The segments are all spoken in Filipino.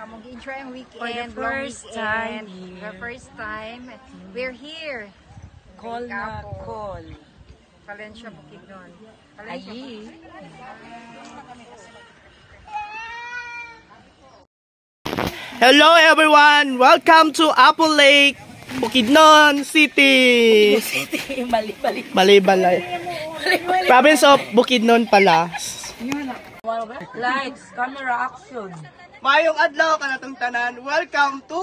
mag-enjoy ang weekend. For the first time here. The first time, we're here. Call na call. Valencia, Bukidnon. Ayi. Hello everyone! Welcome to Apple Lake, Bukidnon City! Mali-balay. Province of Bukidnon pala. Lights, camera, action. Mayong adlaw kanatong tanan. Welcome to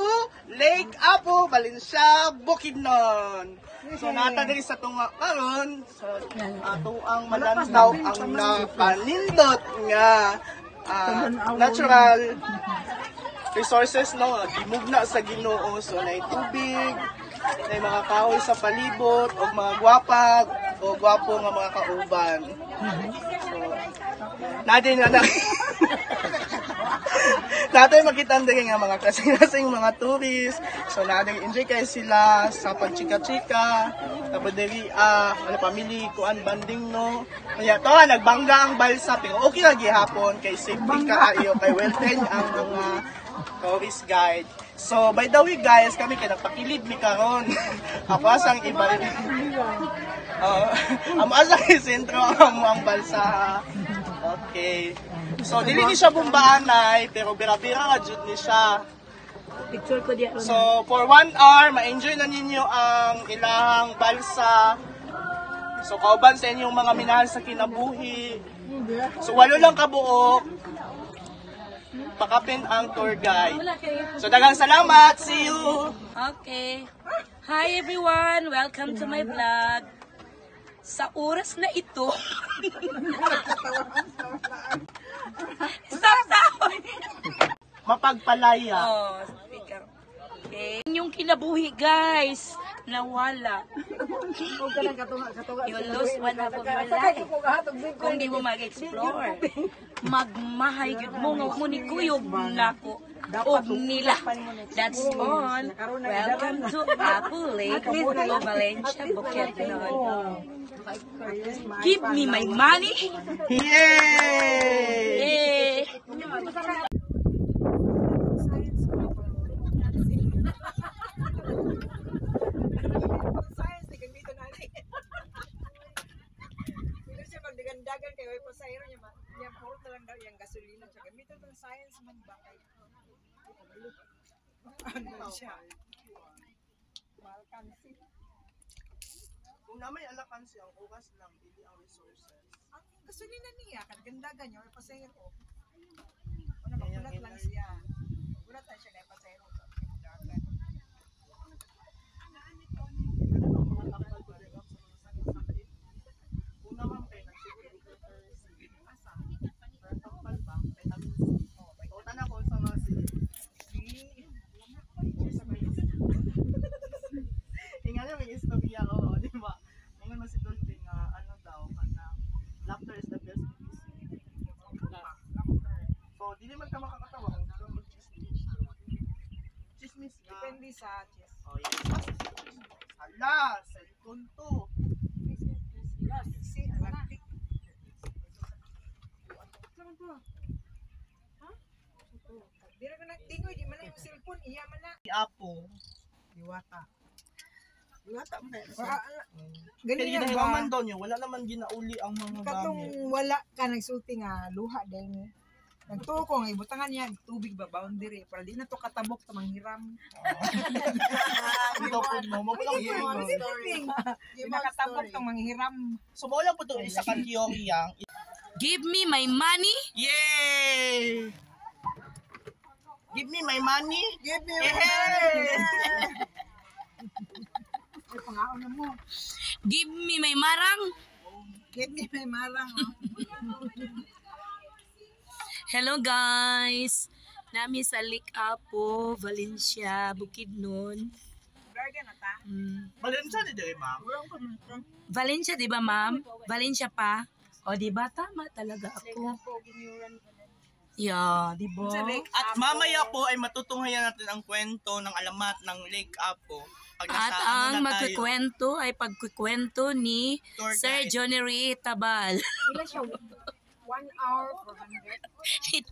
Lake Apo, Valencia, Bukidnon. So nata diri sa tunga karon sa ato ang malantaw ang napanindot nga natural resources no, gimugna sa Ginoo. So nay tubig, nay mga kahoy sa palibot og mga gwapag o gwapo nga mga kauban. So natin nga natin makita nga mga kasing mga tourist. So natin enjoy kayo sila sa pagchika-chika. Tapos diri ano pamili kuan banding no. Kaya to nagbangga ang balsa pero okay ra gihapon kay safety kaayo kay well trained ang mga tourist guide. So by the way guys, kami kay nagpakilid mi karon. Ako asang iba. Ang asang sentro ang balsa. Okay. So dili ni siya bumbaanay pero bira-bira nga jud ni siya. Picture ko diya. So for 1 hour ma-enjoy na ninyo ang ilahang balsa. So kauban sa inyong mga minahal sa kinabuhi. So walo lang kabuok. Pakapin ang tour guide. So daghang salamat. See you. Okay. Hi everyone, welcome to my vlog. Sa oras na ito. Stop. Mapagpalaya. Oh, speaker. Okay. Yung kinabuhi guys, nawala. You lose one half of your life. Kung di mo mag-explore. Magmahay gud mo nga mo ni kuyog nako. Og nila. That's all. Welcome to Apple Lake, Valencia, Bukidnon. Give me my money. Yay! Eh. Dagan kay way pasahero niya niya puro na lang daw yung gasolina sa gamiton ng science man bakay. Ano siya? Malkansi. Kung na may alakansi ang oras lang dili ang resources. Ang gasolina niya kad gandagan niya way pasahero. Ano magulat lang siya. Gulat tayo siya kay pasahero sa dagan. Dili man ka makakatawa kung gusto mo chismis. Chismis ka. Depende sa chess. Oh, yes. Hala, cellphone to. Si electric. Saan to? Ha? Dira ka na tingoy di man na yung cellphone iya man na. Apo. Diwata. Wala man kaya. Ganyan Kaya ba? naman daw niyo, wala naman ginauli ang mga Katong gamit. wala ka nagsulti nga luha dahil nagtuo ko nga ibutangan niya tubig ba boundary para di na to katabok ta manghiram. Ito po mo, mabulang po. Di na katabok tong manghiram. So mo lang po to isa ka teorya. Give me my money. Yay! Give me my money. Give me Ay pangaon na mo. Give me my marang. Give me may marang. Hello guys. Nami sa Lake Apo, Valencia, Bukidnon. Garga na ta. Balansa ni dere ma'am. Valencia, di ba ma'am? Valencia pa? O, di ba? Tama talaga ako. Yeah, di ba? At mamaya po ay matutunghayan natin ang kwento ng alamat ng Lake Apo. Pag At nasa, ang na tayo. magkikwento ay pagkikwento ni Tour Sir guide. Johnny Tabal. Ila siya 1 hour 400.